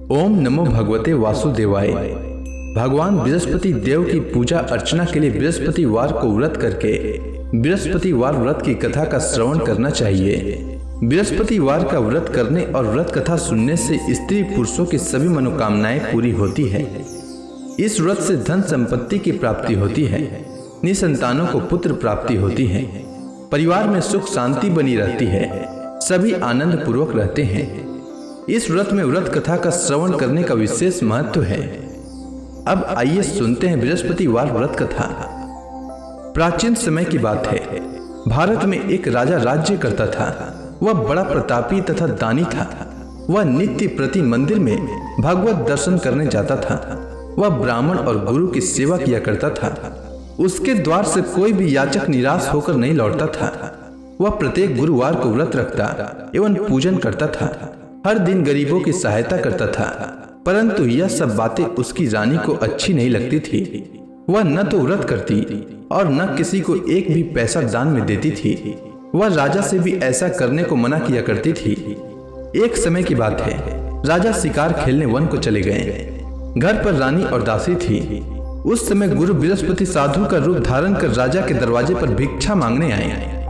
ओम नमो भगवते वासुदेवाय। भगवान बृहस्पति देव की पूजा अर्चना के लिए बृहस्पतिवार को व्रत करके बृहस्पतिवार व्रत की कथा का श्रवण करना चाहिए। बृहस्पतिवार का व्रत करने और व्रत कथा सुनने से स्त्री पुरुषों की सभी मनोकामनाएं पूरी होती है। इस व्रत से धन संपत्ति की प्राप्ति होती है, निसंतानों को पुत्र प्राप्ति होती है, परिवार में सुख शांति बनी रहती है, सभी आनंद पूर्वक रहते हैं। इस व्रत में व्रत कथा का श्रवण करने का विशेष महत्व है। अब आइए सुनते हैं बृहस्पतिवार व्रत कथा। प्राचीन समय की बात है। भारत में एक राजा राज्य करता था। वह बड़ा प्रतापी तथा दानी था। वह नित्य प्रति मंदिर में भगवत दर्शन करने जाता था। वह ब्राह्मण और गुरु की सेवा किया करता था। उसके द्वार से कोई भी याचक निराश होकर नहीं लौटता था। वह प्रत्येक गुरुवार को व्रत रखता एवं पूजन करता था। हर दिन गरीबों की सहायता करता था। परंतु यह सब बातें उसकी रानी को अच्छी नहीं लगती थी। वह न तो व्रत करती और न किसी को एक भी पैसा दान में देती थी। वह राजा से भी ऐसा करने को मना किया करती थी। एक समय की बात है। राजा शिकार खेलने वन को चले गए। घर पर रानी और दासी थी। उस समय गुरु बृहस्पति साधु का रूप धारण कर राजा के दरवाजे पर भिक्षा मांगने आए।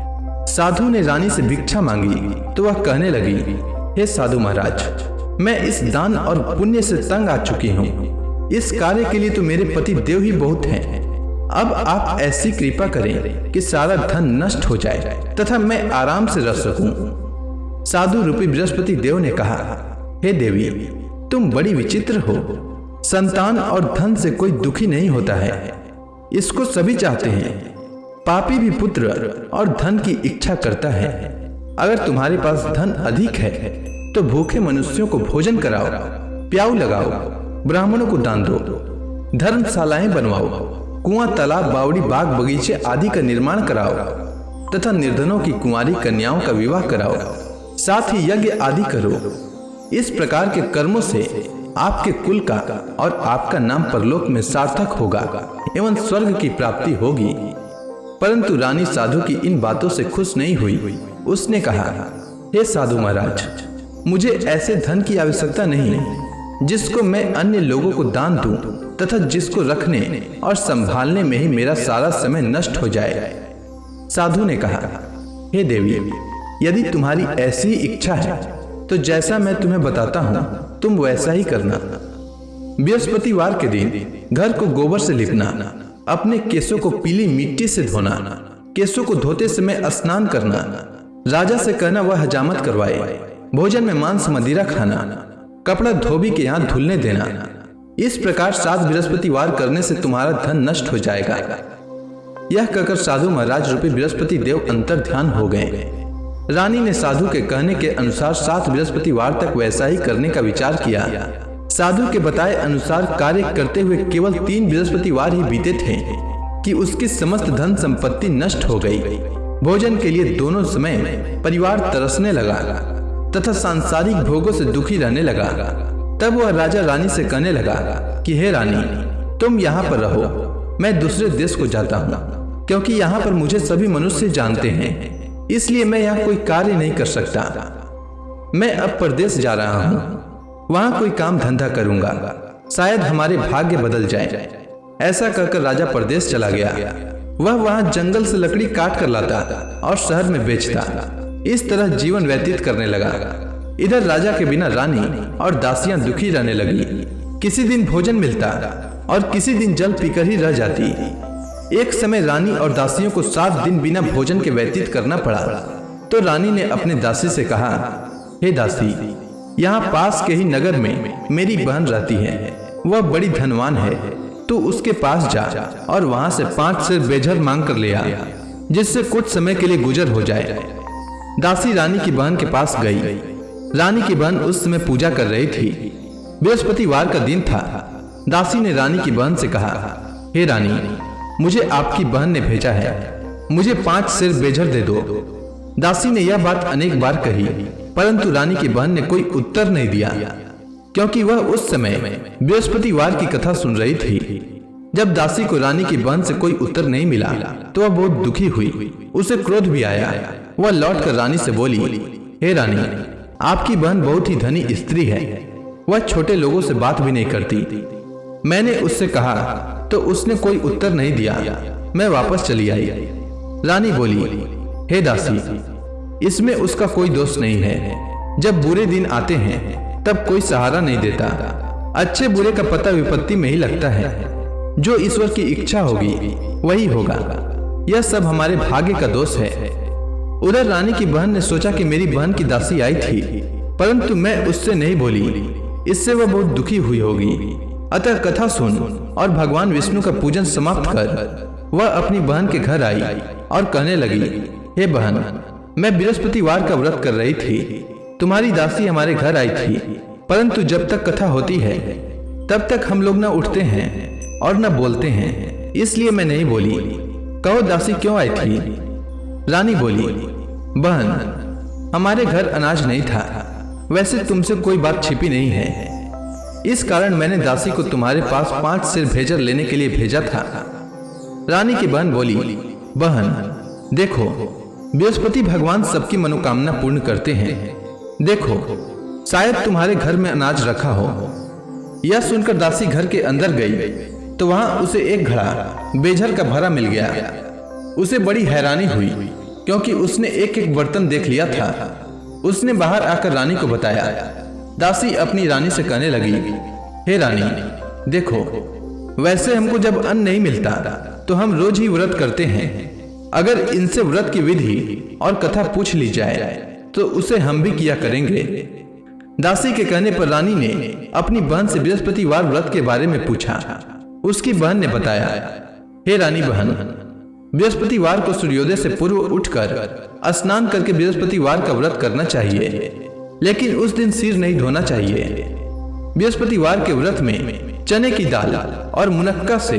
साधु ने रानी से भिक्षा मांगी तो वह कहने लगी, हे साधु महाराज, मैं इस दान और पुण्य से तंग आ चुकी हूँ। इस कार्य के लिए तो मेरे पति देव ही बहुत हैं। अब आप ऐसी कृपा करें कि सारा धन नष्ट हो जाए तथा मैं आराम से रह सकूं। साधु रूपी बृहस्पति देव ने कहा, हे देवी, तुम बड़ी विचित्र हो। संतान और धन से कोई दुखी नहीं होता है, इसको सभी चाहते हैं। पापी भी पुत्र और धन की इच्छा करता है। अगर तुम्हारे पास धन अधिक है तो भूखे मनुष्यों को भोजन कराओ, प्याऊ लगाओ, ब्राह्मणों को दान दो, धर्मशालाएं बनवाओ, कुआं, तालाब, बावड़ी, बाग, बगीचे आदि का निर्माण कराओ तथा निर्धनों की कुंवारी कन्याओं का विवाह कराओ, साथ ही यज्ञ आदि करो। इस प्रकार के कर्मों से आपके कुल का और आपका नाम परलोक में सार्थक होगा एवं स्वर्ग की प्राप्ति होगी। परंतु रानी साधु की इन बातों से खुश नहीं हुई। उसने कहा, हे साधु महाराज, मुझे ऐसे धन की आवश्यकता नहीं जिसको मैं अन्य लोगों को दान दूं तथा जिसको रखने और संभालने में ही मेरा सारा समय नष्ट हो जाए। साधु ने कहा, हे देवी, यदि तुम्हारी ऐसी इच्छा है तो जैसा मैं तुम्हें बताता हूँ तुम वैसा ही करना। बृहस्पतिवार के दिन घर को गोबर से लिपना, अपने केसों को पीली मिट्टी से धोना, केसों को धोते समय स्नान करना, राजा से कहना वह हजामत करवाए, भोजन में मांस मदिरा खाना, कपड़ा धोबी के यहाँ धुलने देना। इस प्रकार 7 बृहस्पतिवार करने से तुम्हारा धन नष्ट हो जाएगा। यह कहकर साधु महाराज रूपी बृहस्पति देव अंतर ध्यान हो गए। रानी ने साधु के कहने के अनुसार 7 बृहस्पतिवार तक वैसा ही करने का विचार किया। साधु के बताए अनुसार कार्य करते हुए केवल 3 बृहस्पतिवार ही बीते थे कि उसकी समस्त धन संपत्ति नष्ट हो गई। भोजन के लिए दोनों समय परिवार तरसने लगा तथा सांसारिक भोगों से दुखी रहने लगा। तब वह राजा रानी से कहने लगा कि हे रानी, तुम यहाँ पर रहो, मैं दूसरे देश को जाता हूँ, क्योंकि यहाँ पर मुझे सभी मनुष्य जानते हैं, इसलिए मैं यहाँ कोई कार्य नहीं कर सकता। मैं अब परदेश जा रहा हूँ, वहाँ कोई काम धंधा करूंगा, शायद हमारे भाग्य बदल जाए। ऐसा कहकर राजा परदेश चला गया। वह वहाँ जंगल से लकड़ी काट कर लाता और शहर में बेचता। इस तरह जीवन व्यतीत करने लगा। इधर राजा के बिना रानी और दासियां दुखी रहने लगी। किसी दिन भोजन मिलता और किसी दिन जल पीकर ही रह जाती। एक समय रानी और दासियों को 7 दिन बिना भोजन के व्यतीत करना पड़ा। तो रानी ने अपने दासी से कहा, हे दासी, यहाँ पास के ही नगर में मेरी बहन रहती है, वह बड़ी धनवान है, तू उसके पास जा और वहां से 5 सेर बेझर मांग कर ले आ, जिससे कुछ समय के लिए गुजर हो जाए। दासी रानी की बहन के पास गई। रानी की बहन उस समय पूजा कर रही थी। बृहस्पतिवार का दिन था। दासी ने रानी की बहन से कहा, हे रानी, मुझे आपकी बहन ने भेजा है, मुझे 5 सेर बेझर दे दो। दासी ने यह बात अनेक बार कही, परंतु रानी की बहन ने कोई उत्तर नहीं दिया, क्योंकि वह उस समय बृहस्पतिवार की कथा सुन रही थी। जब दासी को रानी की बहन से कोई उत्तर नहीं मिला तो वह बहुत दुखी हुई। उसे क्रोध भी आया। वह लौटकर रानी से बोली, हे रानी, आपकी बहन बहुत ही धनी स्त्री है, वह छोटे लोगों से बात भी नहीं करती। मैंने उससे कहा तो उसने कोई उत्तर नहीं दिया। मैं वापस चली आई। रानी बोली, हे दासी, इसमें उसका कोई दोष नहीं है। जब बुरे दिन आते हैं तब कोई सहारा नहीं देता। अच्छे बुरे का पता विपत्ति में ही लगता है। जो ईश्वर की इच्छा होगी वही होगा। यह सब हमारे भाग्य का दोष है। उधर रानी की बहन ने सोचा कि मेरी बहन की दासी आई थी, परंतु मैं उससे नहीं बोली। इससे वह बहुत दुखी हुई होगी। अतः कथा सुन और भगवान विष्णु का पूजन समाप्त कर वह अपनी बहन के घर आई और कहने लगी, हे बहन, मैं बृहस्पतिवार का व्रत कर रही थी। तुम्हारी दासी हमारे घर आई थी, परंतु जब तक कथा होती है तब तक हम लोग न उठते हैं और न बोलते हैं, इसलिए मैं नहीं बोली। कहो दासी क्यों आई थी? रानी बोली, बहन, हमारे घर अनाज नहीं था। वैसे तुमसे कोई बात छिपी नहीं है। इस कारण मैंने दासी को तुम्हारे पास 5 सिर भेजर लेने के लिए भेजा था। रानी की बहन बोली, बहन देखो, बृहस्पति भगवान सबकी मनोकामना पूर्ण करते हैं। देखो, शायद तुम्हारे घर में अनाज रखा हो। यह सुनकर दासी घर के अंदर गई तो वहां उसे एक घड़ा बेझर का भरा मिल गया। उसे बड़ी हैरानी हुई क्योंकि उसने एक एक बर्तन देख लिया था। उसने बाहर आकर रानी को बताया। दासी अपनी रानी से कहने लगी, हे रानी, देखो, वैसे हमको जब अन्न नहीं मिलता तो हम रोज ही व्रत करते हैं। अगर इनसे व्रत की विधि और कथा पूछ ली जाए तो उसे हम भी किया करेंगे। दासी के कहने पर रानी ने अपनी बहन से बृहस्पतिवार व्रत के बारे में पूछा। उसकी बहन ने बताया, हे रानी बहन, बृहस्पतिवार को सूर्योदय से पूर्व उठकर स्नान करके बृहस्पतिवार का व्रत करना चाहिए, लेकिन उस दिन सिर नहीं धोना चाहिए। बृहस्पतिवार के व्रत में चने की दाल और मुनक्का से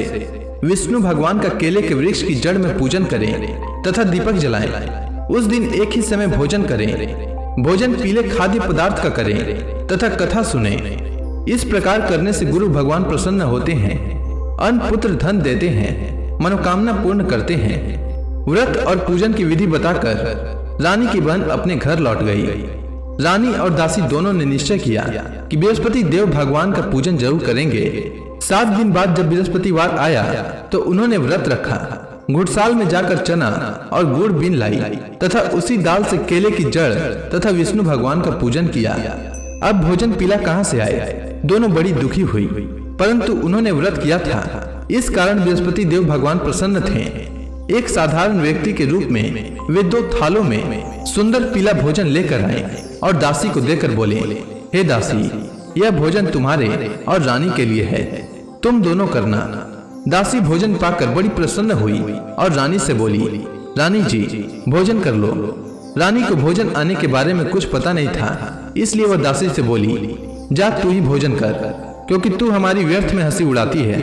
विष्णु भगवान का केले के वृक्ष की जड़ में पूजन करें तथा दीपक जलाएं। उस दिन एक ही समय भोजन करें। भोजन पीले खाद्य पदार्थ का करें तथा कथा सुने। इस प्रकार करने से गुरु भगवान प्रसन्न होते हैं, अन्न पुत्र धन देते हैं, मनोकामना पूर्ण करते हैं। व्रत और पूजन की विधि बताकर रानी की बहन अपने घर लौट गई। रानी और दासी दोनों ने निश्चय किया कि बृहस्पति देव भगवान का पूजन जरूर करेंगे। 7 दिन बाद जब बृहस्पतिवार आया तो उन्होंने व्रत रखा। घुड़साल में जाकर चना और गुड़ बीन लाई तथा उसी दाल से केले की जड़ तथा विष्णु भगवान का पूजन किया। अब भोजन पीला कहाँ से आए? दोनों बड़ी दुखी हुई, परंतु उन्होंने व्रत किया था, इस कारण बृहस्पति देव भगवान प्रसन्न थे। एक साधारण व्यक्ति के रूप में वे 2 थालों में सुंदर पीला भोजन लेकर आए और दासी को देकर बोले, हे दासी, यह भोजन तुम्हारे और रानी के लिए है, तुम दोनों करना। दासी भोजन पाकर बड़ी प्रसन्न हुई और रानी से बोली, रानी जी, भोजन कर लो। रानी को भोजन आने के बारे में कुछ पता नहीं था, इसलिए वह दासी से बोली, जा तू ही भोजन कर, क्योंकि तू हमारी व्यर्थ में हंसी उड़ाती है।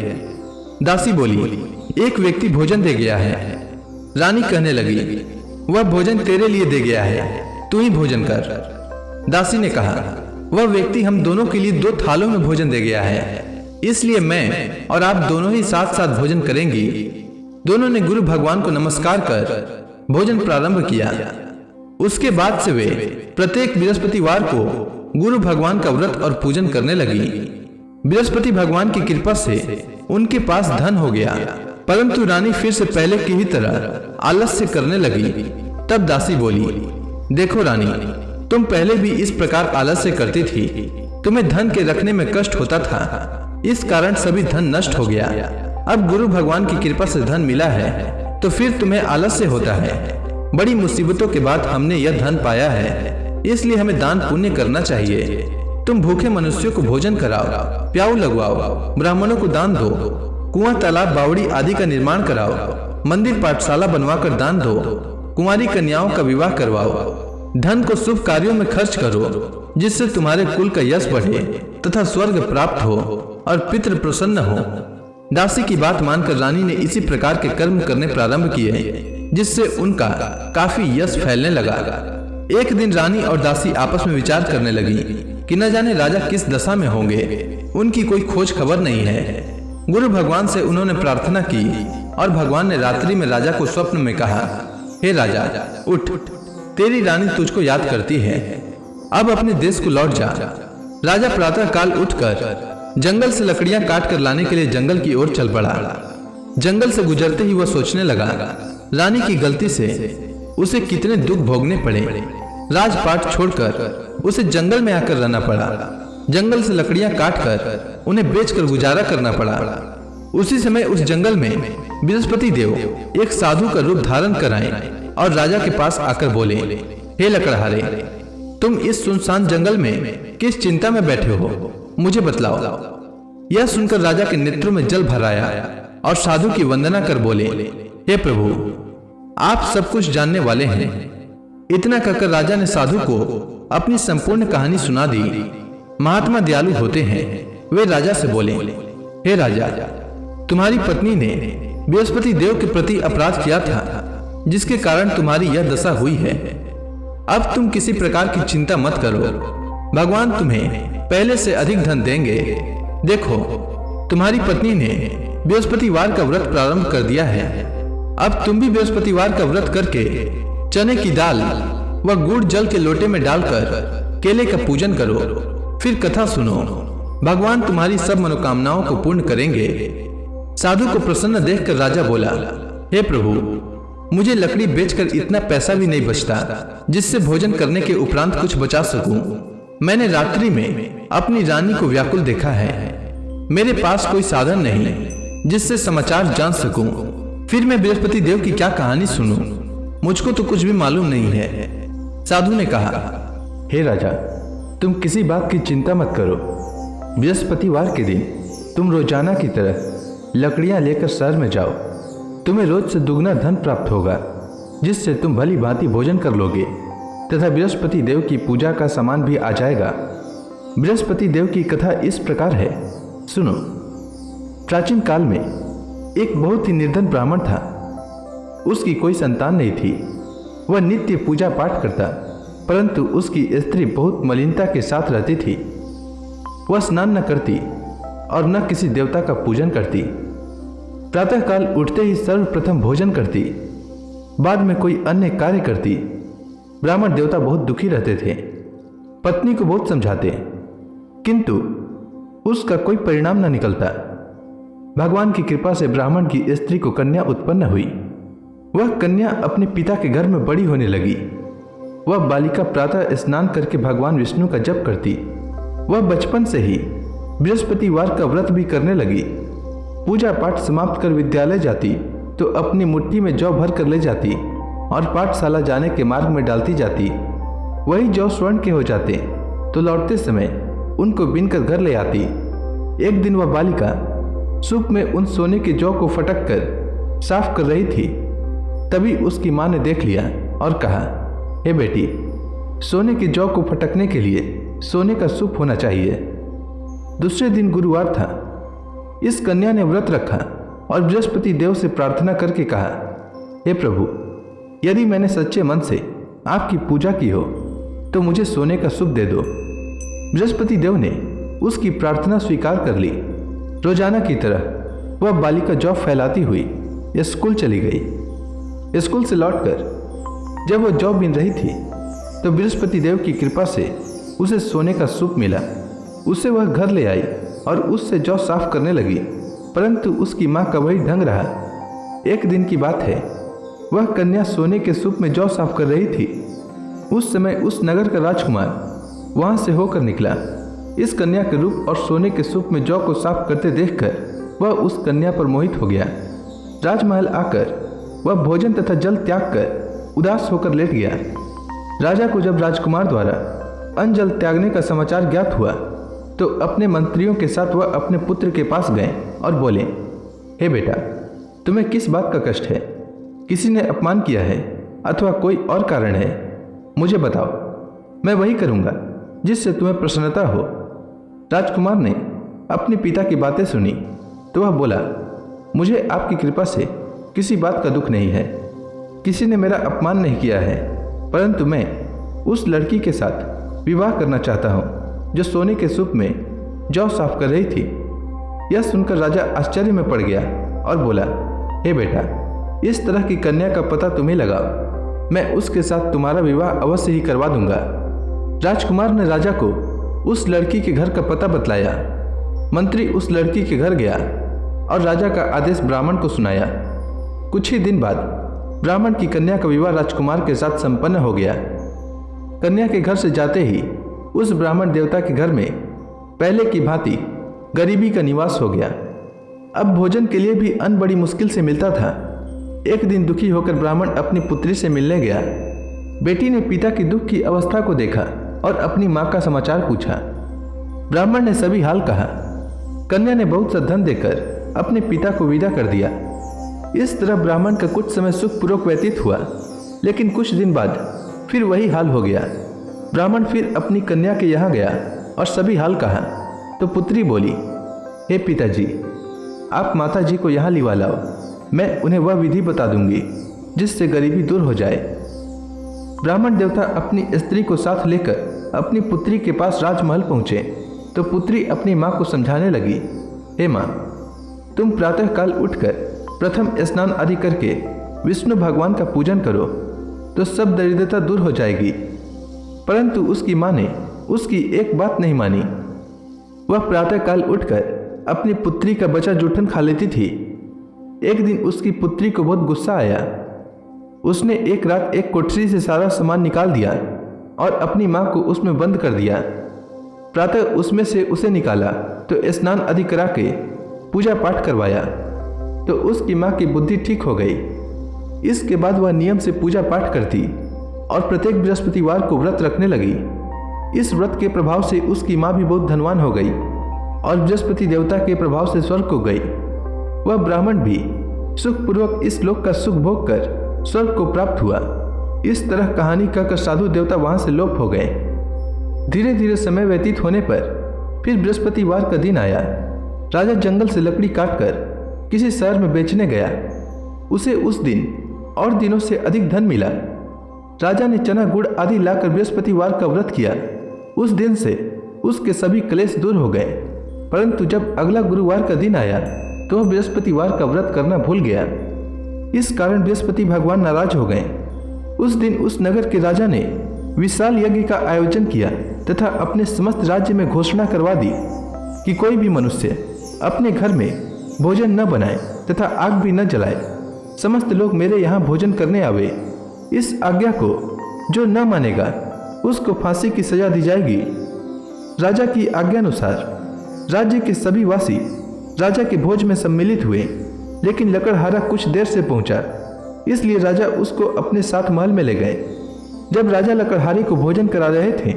दासी बोली, एक व्यक्ति भोजन दे गया है। रानी कहने लगी, वह भोजन तेरे लिए दे गया है, तू ही भोजन कर। दासी ने कहा, वह व्यक्ति हम दोनों के लिए 2 थालों में भोजन दे गया है, इसलिए मैं और आप दोनों ही साथ साथ भोजन करेंगी। दोनों ने गुरु भगवान को नमस्कार कर भोजन प्रारंभ किया। उसके बाद से वे प्रत्येक बृहस्पतिवार को गुरु भगवान का व्रत और पूजन करने लगी। बृहस्पति भगवान की कृपा से उनके पास धन हो गया, परंतु रानी फिर से पहले की ही तरह आलस्य करने लगी। तब दासी बोली, देखो रानी, तुम पहले भी इस प्रकार आलस्य करती थी। तुम्हें धन के रखने में कष्ट होता था, इस कारण सभी धन नष्ट हो गया। अब गुरु भगवान की कृपा से धन मिला है तो फिर तुम्हें आलस्य होता है। बड़ी मुसीबतों के बाद हमने यह धन पाया है, इसलिए हमें दान पुण्य करना चाहिए। तुम भूखे मनुष्यों को भोजन कराओ, प्याऊ लगवाओ, ब्राह्मणों को दान दो, कुआं तालाब बावड़ी आदि का निर्माण कराओ, मंदिर पाठशाला बनवाकर दान दो, कुंवारी कन्याओं का विवाह करवाओ। धन को शुभ कार्यों में खर्च करो, जिससे तुम्हारे कुल का यश बढ़े तथा स्वर्ग प्राप्त हो और पितृ प्रसन्न हो। दासी की बात मानकर रानी ने इसी प्रकार के कर्म करने प्रारंभ किए, जिससे उनका काफी यश फैलने लगा। एक दिन रानी और दासी आपस में विचार करने लगी कि न जाने राजा किस दशा में होंगे, उनकी कोई खोज खबर नहीं है। गुरु भगवान से उन्होंने प्रार्थना की और भगवान ने रात्रि में राजा को स्वप्न में कहा, हे राजा, उठ, तेरी रानी तुझको याद करती है, अब अपने देश को लौट जा। राजा प्रातः काल उठकर जंगल से लकड़ियां काट कर लाने के लिए जंगल की ओर चल पड़ा। जंगल से गुजरते ही वह सोचने लगा, रानी की गलती से उसे कितने दुख भोगने पड़े। राजपाट छोड़कर उसे जंगल में आकर रहना पड़ा। जंगल से लकड़ियां काटकर उन्हें बेचकर गुजारा करना पड़ा। उसी समय उस जंगल में बृहस्पति देव एक साधु का रूप धारण कर आए और राजा के पास आकर बोले, हे लकड़हारे, तुम इस सुनसान जंगल में किस चिंता में बैठे हो, मुझे बतलाओ। यह सुनकर राजा के नेत्रों में जल भर आया और साधु की वंदना कर बोले, हे प्रभु, आप सब कुछ जानने वाले हैं। इतना कहकर राजा ने साधु को अपनी संपूर्ण कहानी सुना दी। महात्मा दयालु होते हैं। वे राजा से बोले, हे राजा, तुम्हारी पत्नी ने बृहस्पति देव के प्रति अपराध किया था, जिसके कारण तुम्हारी यह दशा हुई है। अब तुम किसी प्रकार की चिंता मत करो, भगवान तुम्हें पहले से अधिक धन देंगे। देखो, तुम्हारी पत्नी ने बृहस्पतिवार का व्रत प्रारंभ कर दिया है। अब तुम भी बृहस्पतिवार का व्रत करके चने की दाल व गुड़ जल के लोटे में डालकर केले का पूजन करो, फिर कथा सुनो। भगवान तुम्हारी सब मनोकामनाओं को पूर्ण करेंगे। साधु को प्रसन्न देखकर राजा बोला, हे प्रभु, मुझे लकड़ी बेचकर इतना पैसा भी नहीं बचता जिससे भोजन करने के उपरांत कुछ बचा सकूं। मैंने रात्रि में अपनी रानी को व्याकुल देखा है। मेरे पास कोई साधन नहीं जिससे समाचार जान सकूं। फिर मैं बृहस्पति देव की क्या कहानी सुनूं? मुझको तो कुछ भी मालूम नहीं है। साधु ने कहा, हे राजा, तुम किसी बात की चिंता मत करो। बृहस्पतिवार के दिन तुम रोजाना की तरह लकड़ियां लेकर शहर में जाओ। तुम्हें रोज से दुगना धन प्राप्त होगा, जिससे तुम भली भांति भोजन कर लोगे तथा बृहस्पति देव की पूजा का सामान भी आ जाएगा। बृहस्पति देव की कथा इस प्रकार है, सुनो। प्राचीन काल में एक बहुत ही निर्धन ब्राह्मण था। उसकी कोई संतान नहीं थी। वह नित्य पूजा पाठ करता, परंतु उसकी स्त्री बहुत मलिनता के साथ रहती थी। वह स्नान न करती और न किसी देवता का पूजन करती। प्रातःकाल उठते ही सर्वप्रथम भोजन करती, बाद में कोई अन्य कार्य करती। ब्राह्मण देवता बहुत दुखी रहते थे। पत्नी को बहुत समझाते, किंतु उसका कोई परिणाम न निकलता। भगवान की कृपा से ब्राह्मण की स्त्री को कन्या उत्पन्न हुई। वह कन्या अपने पिता के घर में बड़ी होने लगी। वह बालिका प्रातः स्नान करके भगवान विष्णु का जप करती। वह बचपन से ही बृहस्पतिवार का व्रत भी करने लगी। पूजा पाठ समाप्त कर विद्यालय जाती तो अपनी मुट्ठी में जौ भर कर ले जाती और पाठशाला जाने के मार्ग में डालती जाती। वही जौ स्वर्ण के हो जाते तो लौटते समय उनको बीनकर घर ले आती। एक दिन वह बालिका सूप में उन सोने के जौ को फटक कर साफ कर रही थी। तभी उसकी माँ ने देख लिया और कहा, हे बेटी, सोने के जौ को फटकने के लिए सोने का सूप होना चाहिए। दूसरे दिन गुरुवार था। इस कन्या ने व्रत रखा और बृहस्पति देव से प्रार्थना करके कहा, हे प्रभु, यदि मैंने सच्चे मन से आपकी पूजा की हो तो मुझे सोने का सूप दे दो। बृहस्पति देव ने उसकी प्रार्थना स्वीकार कर ली। रोजाना की तरह वह बालिका जौ फैलाती हुई स्कूल चली गई। स्कूल से लौटकर जब वह जौ बीन रही थी तो बृहस्पति देव की कृपा से उसे सोने का सूप मिला। उसे वह घर ले आई और उससे जौ साफ करने लगी, परंतु उसकी माँ का वही ढंग रहा। एक दिन की बात है, वह कन्या सोने के सूप में जौ साफ कर रही थी। उस समय उस नगर का राजकुमार वहां से होकर निकला। इस कन्या के रूप और सोने के सूप में जौ को साफ करते देखकर वह उस कन्या पर मोहित हो गया। राजमहल आकर वह भोजन तथा जल त्याग कर उदास होकर लेट गया। राजा को जब राजकुमार द्वारा अन्न जल त्यागने का समाचार ज्ञात हुआ तो अपने मंत्रियों के साथ वह अपने पुत्र के पास गए और बोले, हे बेटा, तुम्हें किस बात का कष्ट है? किसी ने अपमान किया है अथवा कोई और कारण है? मुझे बताओ, मैं वही करूँगा जिससे तुम्हें प्रसन्नता हो। राजकुमार ने अपने पिता की बातें सुनी तो वह बोला, मुझे आपकी कृपा से किसी बात का दुख नहीं है। किसी ने मेरा अपमान नहीं किया है, परंतु मैं उस लड़की के साथ विवाह करना चाहता हूँ जो सोने के सूप में जौ साफ कर रही थी। यह सुनकर राजा आश्चर्य में पड़ गया और बोला, हे बेटा, इस तरह की कन्या का पता तुम्हें लगाओ। मैं उसके साथ तुम्हारा विवाह अवश्य ही करवा दूंगा। राजकुमार ने राजा को उस लड़की के घर का पता बतलाया। मंत्री उस लड़की के घर गया और राजा का आदेश ब्राह्मण को सुनाया। कुछ ही दिन बाद ब्राह्मण की कन्या का विवाह राजकुमार के साथ संपन्न हो गया। कन्या के घर से जाते ही उस ब्राह्मण देवता के घर में पहले की भांति गरीबी का निवास हो गया। अब भोजन के लिए भी अन्न बड़ी मुश्किल से मिलता था। एक दिन दुखी होकर ब्राह्मण अपनी पुत्री से मिलने गया। बेटी ने पिता की दुख की अवस्था को देखा और अपनी माँ का समाचार पूछा। ब्राह्मण ने सभी हाल कहा। कन्या ने बहुत सा धन देकर अपने पिता को विदा कर दिया। इस तरह ब्राह्मण का कुछ समय सुखपूर्वक व्यतीत हुआ, लेकिन कुछ दिन बाद फिर वही हाल हो गया। ब्राह्मण फिर अपनी कन्या के यहाँ गया और सभी हाल कहा तो पुत्री बोली, हे पिताजी, आप माता जी को यहाँ लिवा लाओ, मैं उन्हें वह विधि बता दूंगी जिससे गरीबी दूर हो जाए। ब्राह्मण देवता अपनी स्त्री को साथ लेकर अपनी पुत्री के पास राजमहल पहुँचे तो पुत्री अपनी माँ को समझाने लगी, हे माँ, तुम प्रातःकाल उठकर प्रथम स्नान आदि करके विष्णु भगवान का पूजन करो तो सब दरिद्रता दूर हो जाएगी। परंतु उसकी माँ ने उसकी एक बात नहीं मानी। वह प्रातःकाल उठकर अपनी पुत्री का बचा जूठन खा लेती थी। एक दिन उसकी पुत्री को बहुत गुस्सा आया। उसने एक रात एक कोठरी से सारा सामान निकाल दिया और अपनी माँ को उसमें बंद कर दिया। प्रातः उसमें से उसे निकाला तो स्नान आदि करा के पूजा पाठ करवाया तो उसकी माँ की बुद्धि ठीक हो गई। इसके बाद वह नियम से पूजा पाठ करती और प्रत्येक बृहस्पतिवार को व्रत रखने लगी। इस व्रत के प्रभाव से उसकी माँ भी बहुत धनवान हो गई और बृहस्पति देवता के प्रभाव से स्वर्ग को गई। वह ब्राह्मण भी सुखपूर्वक इस लोक का सुख भोग कर स्वर्ग को प्राप्त हुआ। इस तरह कहानी कहकर साधु देवता वहां से लोप हो गए। धीरे धीरे समय व्यतीत होने पर फिर बृहस्पतिवार का दिन आया। राजा जंगल से लकड़ी काटकर किसी शहर में बेचने गया। उसे उस दिन और दिनों से अधिक धन मिला। राजा ने चना गुड़ आदि लाकर बृहस्पतिवार का व्रत किया। उस दिन से उसके सभी क्लेश दूर हो गए। परंतु जब अगला गुरुवार का दिन आया तो वह बृहस्पतिवार का व्रत करना भूल गया। इस कारण बृहस्पति भगवान नाराज हो गए। उस दिन उस नगर के राजा ने विशाल यज्ञ का आयोजन किया तथा अपने समस्त राज्य में घोषणा करवा दी कि कोई भी मनुष्य अपने घर में भोजन न बनाए तथा आग भी न जलाए। समस्त लोग मेरे यहाँ भोजन करने आवे। इस आज्ञा को जो न मानेगा उसको फांसी की सजा दी जाएगी। राजा की आज्ञानुसार राज्य के सभी वासी राजा के भोज में सम्मिलित हुए, लेकिन लकड़हारा कुछ देर से पहुंचा, इसलिए राजा उसको अपने साथ महल में ले गए। जब राजा लकड़हारे को भोजन करा रहे थे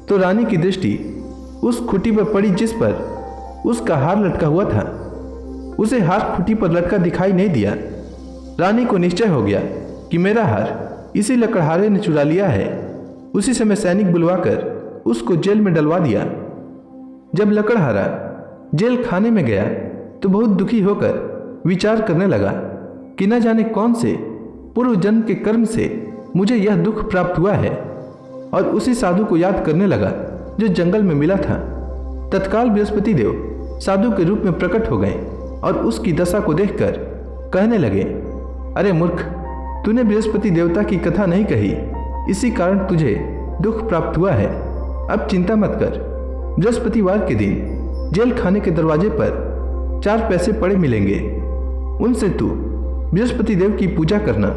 तो रानी की दृष्टि उस खुटी पर पड़ी जिस पर उसका हार लटका हुआ था। उसे हार खुटी पर लटका दिखाई नहीं दिया। रानी को निश्चय हो गया कि मेरा हार इसी लकड़हारे ने चुरा लिया है। उसी समय सैनिक बुलवाकर उसको जेल में डलवा दिया। जब लकड़हारा जेल खाने में गया तो बहुत दुखी होकर विचार करने लगा कि न जाने कौन से पूर्व जन्म के कर्म से मुझे यह दुख प्राप्त हुआ है, और उसी साधु को याद करने लगा जो जंगल में मिला था। तत्काल बृहस्पति देव साधु के रूप में प्रकट हो गए और उसकी दशा को देखकर कहने लगे, अरे मूर्ख, तूने बृहस्पति देवता की कथा नहीं कही, इसी कारण तुझे दुख प्राप्त हुआ है। अब चिंता मत कर। बृहस्पतिवार के दिन जेल खाने के दरवाजे पर 4 पैसे पड़े मिलेंगे। उनसे तू बृहस्पति देव की पूजा करना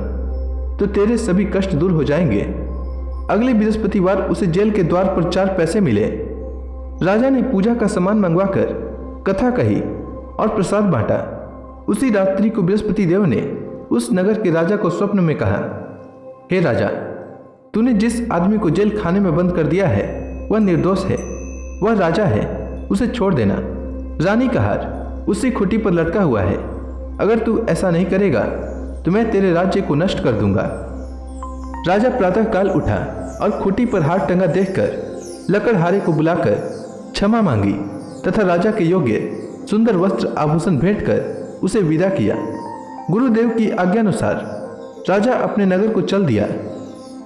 तो तेरे सभी कष्ट दूर हो जाएंगे। अगले बृहस्पतिवार उसे जेल के द्वार पर 4 पैसे मिले। राजा ने पूजा का सामान मंगवाकर कथा कही और प्रसाद बांटा। उसी रात्रि को बृहस्पति देव ने उस नगर के राजा को स्वप्न में कहा, हे राजा, तूने जिस आदमी को जेल खाने में बंद कर दिया है वह निर्दोष है, वह राजा है, उसे छोड़ देना। रानी का हार उसी खुटी पर लटका हुआ है। अगर तू ऐसा नहीं करेगा तो मैं तेरे राज्य को नष्ट कर दूंगा। राजा प्रातःकाल उठा और खुटी पर हार टंगा देखकर लकड़हारे को बुलाकर क्षमा मांगी तथा राजा के योग्य सुंदर वस्त्र आभूषण भेंट कर उसे विदा किया। गुरुदेव की आज्ञानुसार राजा अपने नगर को चल दिया।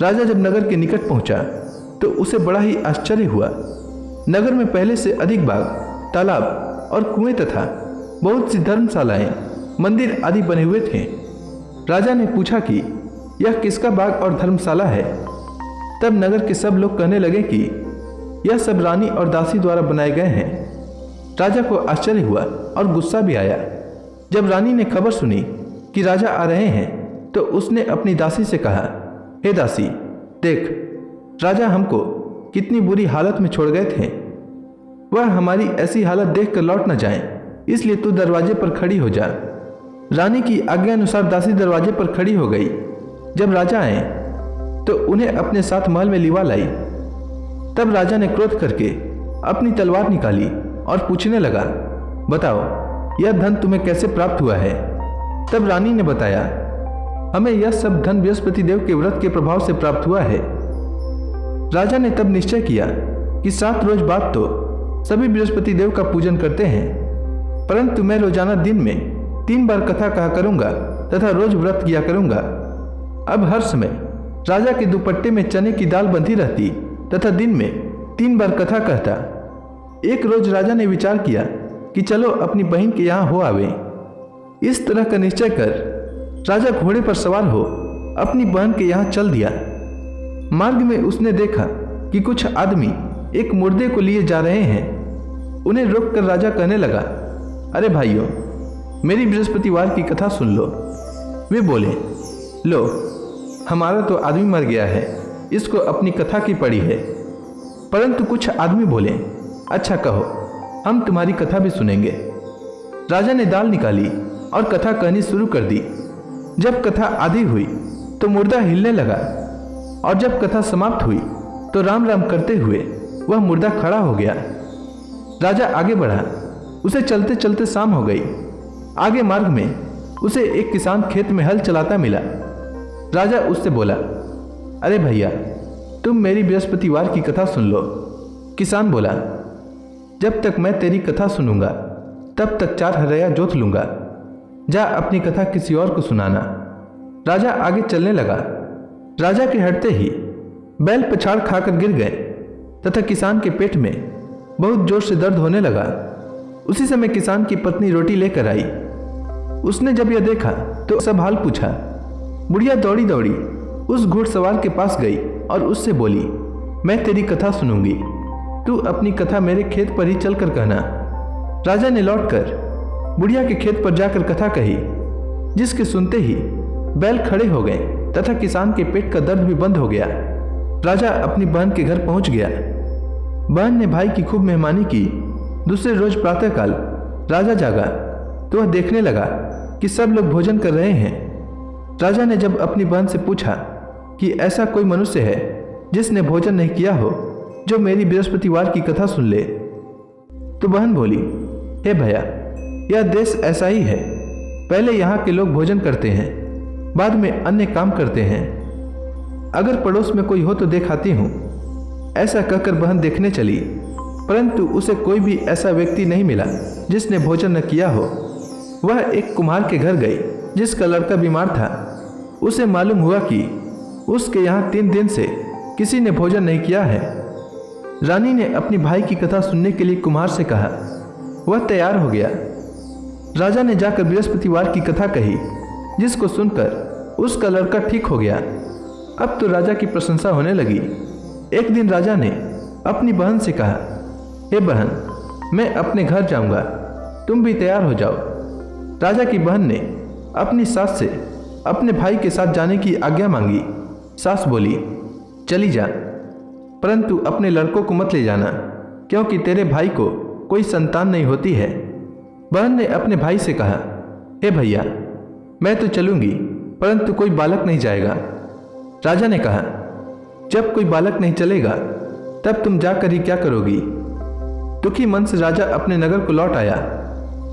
राजा जब नगर के निकट पहुंचा तो उसे बड़ा ही आश्चर्य हुआ। नगर में पहले से अधिक बाग, तालाब और कुएं तथा बहुत सी धर्मशालाएं, मंदिर आदि बने हुए थे। राजा ने पूछा कि यह किसका बाग और धर्मशाला है। तब नगर के सब लोग कहने लगे कि यह सब रानी और दासी द्वारा बनाए गए हैं। राजा को आश्चर्य हुआ और गुस्सा भी आया। जब रानी ने खबर सुनी कि राजा आ रहे हैं तो उसने अपनी दासी से कहा, हे दासी, देख, राजा हमको कितनी बुरी हालत में छोड़ गए थे। वह हमारी ऐसी हालत देखकर लौट न जाएं, इसलिए तू दरवाजे पर खड़ी हो जा। रानी की आज्ञा अनुसार दासी दरवाजे पर खड़ी हो गई। जब राजा आए तो उन्हें अपने साथ महल में लिवा लाई। तब राजा ने क्रोध करके अपनी तलवार निकाली और पूछने लगा, बताओ, यह धन तुम्हें कैसे प्राप्त हुआ है? तब रानी ने बताया, हमें यह सब धन बृहस्पति देव के व्रत के प्रभाव से प्राप्त हुआ है। राजा ने तब निश्चय किया कि 7 रोज बाद तो सभी बृहस्पति देव का पूजन करते हैं, परंतु मैं रोजाना दिन में 3 बार कथा कहा करूंगा तथा रोज व्रत किया करूंगा। अब हर समय राजा के दुपट्टे में चने की दाल बंधी रहती तथा दिन में 3 बार कथा कहता। एक रोज राजा ने विचार किया कि चलो अपनी बहन के यहाँ हो आवे। इस तरह का निश्चय कर राजा घोड़े पर सवार हो अपनी बहन के यहाँ चल दिया। मार्ग में उसने देखा कि कुछ आदमी एक मुर्दे को लिए जा रहे हैं। उन्हें रोककर राजा कहने लगा, अरे भाइयों, मेरी बृहस्पतिवार की कथा सुन लो। वे बोले, लो, हमारा तो आदमी मर गया है, इसको अपनी कथा की पड़ी है। परंतु कुछ आदमी बोले, अच्छा कहो, हम तुम्हारी कथा भी सुनेंगे। राजा ने दाल निकाली और कथा कहनी शुरू कर दी। जब कथा आधी हुई तो मुर्दा हिलने लगा और जब कथा समाप्त हुई तो राम राम करते हुए वह मुर्दा खड़ा हो गया। राजा आगे बढ़ा। उसे चलते चलते शाम हो गई। आगे मार्ग में उसे एक किसान खेत में हल चलाता मिला। राजा उससे बोला, अरे भैया, तुम मेरी बृहस्पतिवार की कथा सुन लो। किसान बोला, जब तक मैं तेरी कथा सुनूंगा तब तक 4 हरया जोत लूंगा। जा अपनी कथा किसी और को सुनाना। राजा आगे चलने लगा। राजा के हटते ही बैल पछाड़ खाकर गिर गए तथा किसान के पेट में बहुत जोर से दर्द होने लगा। उसी समय किसान की पत्नी रोटी लेकर आई। उसने जब यह देखा तो सब हाल पूछा। बुढ़िया दौड़ी दौड़ी उस घुड़सवार के पास गई और उससे बोली, मैं तेरी कथा सुनूंगी, तू अपनी कथा मेरे खेत पर ही चलकर कहना। राजा ने लौटकर बुढ़िया के खेत पर जाकर कथा कही, जिसके सुनते ही बैल खड़े हो गए तथा किसान के पेट का दर्द भी बंद हो गया। राजा अपनी बहन के घर पहुंच गया। बहन ने भाई की खूब मेहमानी की। दूसरे रोज प्रातःकाल राजा जागा तो वह देखने लगा कि सब लोग भोजन कर रहे हैं। राजा ने जब अपनी बहन से पूछा कि ऐसा कोई मनुष्य है जिसने भोजन नहीं किया हो, जो मेरी बृहस्पतिवार की कथा सुन ले, तो बहन बोली, हे भैया, यह देश ऐसा ही है। पहले यहाँ के लोग भोजन करते हैं, बाद में अन्य काम करते हैं। अगर पड़ोस में कोई हो तो दिखाती हूँ। ऐसा कहकर बहन देखने चली, परंतु उसे कोई भी ऐसा व्यक्ति नहीं मिला जिसने भोजन न किया हो। वह एक कुम्हार के घर गई जिसका लड़का बीमार था। उसे मालूम हुआ कि उसके यहाँ 3 दिन से किसी ने भोजन नहीं किया है। रानी ने अपनी भाई की कथा सुनने के लिए कुम्हार से कहा। वह तैयार हो गया। राजा ने जाकर बृहस्पतिवार की कथा कही, जिसको सुनकर उसका लड़का ठीक हो गया। अब तो राजा की प्रशंसा होने लगी। एक दिन राजा ने अपनी बहन से कहा, हे बहन, मैं अपने घर जाऊंगा, तुम भी तैयार हो जाओ। राजा की बहन ने अपनी सास से अपने भाई के साथ जाने की आज्ञा मांगी। सास बोली, चली जा, परंतु अपने लड़कों को मत ले जाना, क्योंकि तेरे भाई को कोई संतान नहीं होती है। बहन ने अपने भाई से कहा, हे भैया, मैं तो चलूंगी, परंतु कोई बालक नहीं जाएगा। राजा ने कहा, जब कोई बालक नहीं चलेगा तब तुम जाकर ही क्या करोगी? दुखी मन से राजा अपने नगर को लौट आया।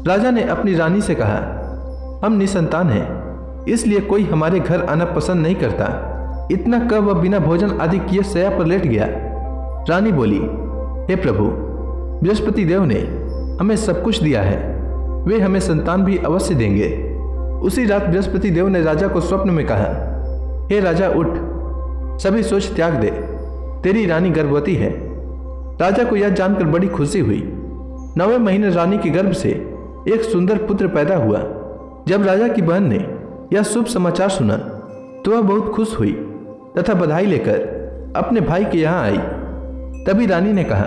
राजा ने अपनी रानी से कहा, हम निसंतान हैं, इसलिए कोई हमारे घर आना पसंद नहीं करता। इतना कह वह बिना भोजन आदि किए शैया पर लेट गया। रानी बोली, हे प्रभु, बृहस्पति देव ने हमें सब कुछ दिया है, वे हमें संतान भी अवश्य देंगे। उसी रात बृहस्पति देव ने राजा को स्वप्न में कहा, हे राजा, उठ, सभी सोच त्याग दे, तेरी रानी गर्भवती है। राजा को यह जानकर बड़ी खुशी हुई। 9वें महीने रानी के गर्भ से एक सुंदर पुत्र पैदा हुआ। जब राजा की बहन ने यह शुभ समाचार सुना तो वह बहुत खुश हुई तथा बधाई लेकर अपने भाई के यहाँ आई। तभी रानी ने कहा,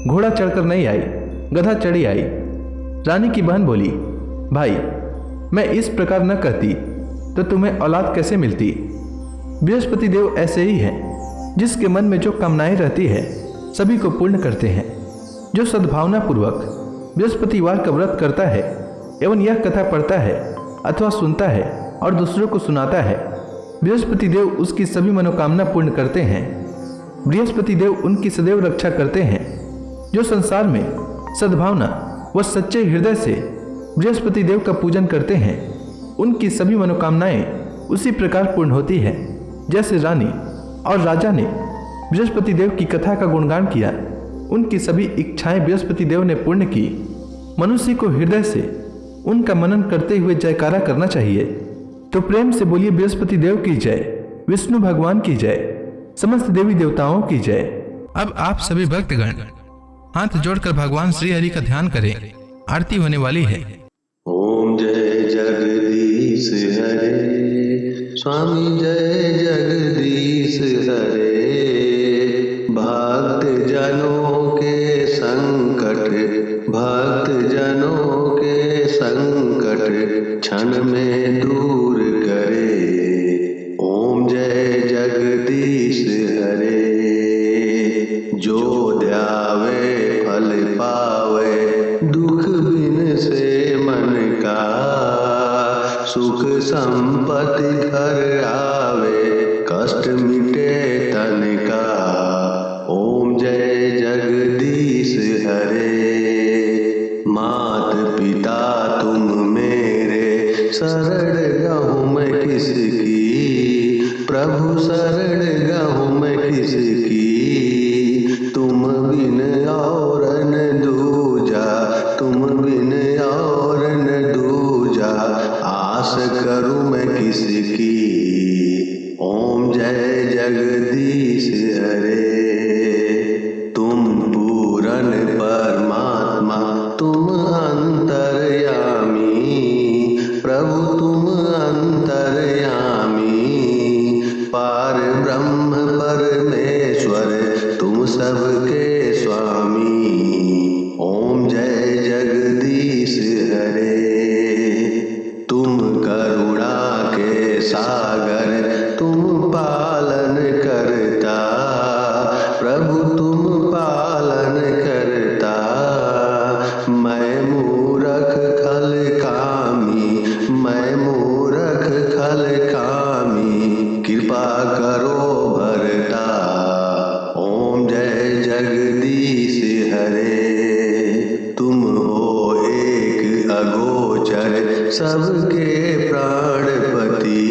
घोड़ा चढ़कर नहीं आई, गधा चढ़ी आई। रानी की बहन बोली, भाई मैं इस प्रकार न कहती तो तुम्हें औलाद कैसे मिलती। बृहस्पति देव ऐसे ही हैं, जिसके मन में जो कामनाएं रहती है सभी को पूर्ण करते हैं। जो सद्भावना पूर्वक बृहस्पतिवार का व्रत करता है एवं यह कथा पढ़ता है अथवा सुनता है और दूसरों को सुनाता है, बृहस्पति देव उसकी सभी मनोकामना पूर्ण करते हैं। बृहस्पति देव उनकी सदैव रक्षा करते हैं। जो संसार में सद्भावना व सच्चे हृदय से बृहस्पति देव का पूजन करते हैं, उनकी सभी मनोकामनाएं उसी प्रकार पूर्ण होती है जैसे रानी और राजा ने बृहस्पति देव की कथा का गुणगान किया। उनकी सभी इच्छाएं बृहस्पति देव ने पूर्ण की। मनुष्य को हृदय से उनका मनन करते हुए जयकारा करना चाहिए। तो प्रेम से बोलिए, बृहस्पति देव की जय, विष्णु भगवान की जय, समस्त देवी देवताओं की जय। अब आप सभी भक्तगण हाथ जोड़कर भगवान श्री हरि का ध्यान करें। आरती होने वाली है। ओम जय जगदीश हरे, स्वामी जय जगदीश हरे। भक्त जनों के संकट, भक्त जनों के संकट क्षण में दूर करे। ओम जय जगदीश हरे। जो ध्यावे फल पावे, दुख बिन से मन का, सुख संपत्ति घर आवे, कष्ट मिटे तन का। ओम जय जगदीश हरे। मात पिता तुम मेरे, शरण गहूँ मैं किसकी, प्रभु शरण गहूँ मैं किसकी। तुम बिन और न दूजा, तुम बिन और न दूजा, आस करूँ मैं किसकी। ओम जय जगदीश हरे। तुम पूरन परमात्मा, तुम अंतर्यामी, प्रभु तुम अंतर्यामी। पार ब्रह्म परमेश्वर, तुम सबके स्वामी। ओम जय जगदीश हरे। तुम करुणा के सागर, तुम पालन करता, प्रभु तुम पालन करता। मैं मूरख खल कामी, मैं मूरख खल कामी, कृपा करो भरता। ओम जय जगदीश हरे। तुम हो एक अगोचर, सबके प्राणपति,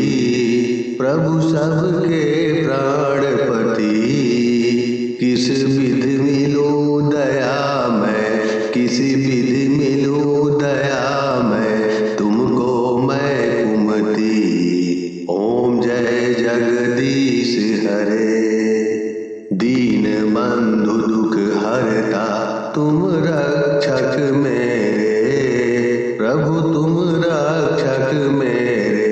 प्रभु सबके प्राणपति। किस विधि मिलूं दया मैं, किसी विधि मिलूं दया मैं, तुमको मैं कुमति। ओम जय जगदीश हरे। दीन बंधु दुख हरता, तुम रक्षक मेरे, प्रभु तुम रक्षक मेरे।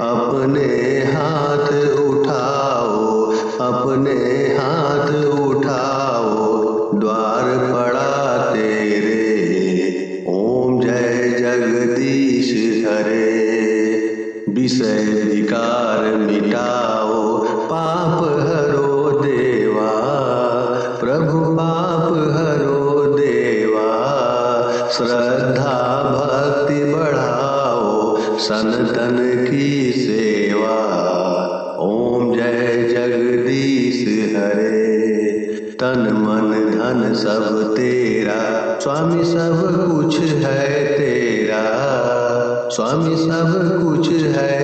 अपने हाथ उठाओ, अपने हाथ उठाओ, द्वार पड़ा तेरे। ओम जय जगदीश हरे। विषय विकार मिटाओ, पाप हरो देवा, प्रभु पाप हरो देवा। श्रद्धा भक्ति बढ़ाओ, सनातन की सेवा। ओम जय जगदीश हरे। तन मन धन सब तेरा, स्वामी सब कुछ है तेरा, स्वामी सब कुछ है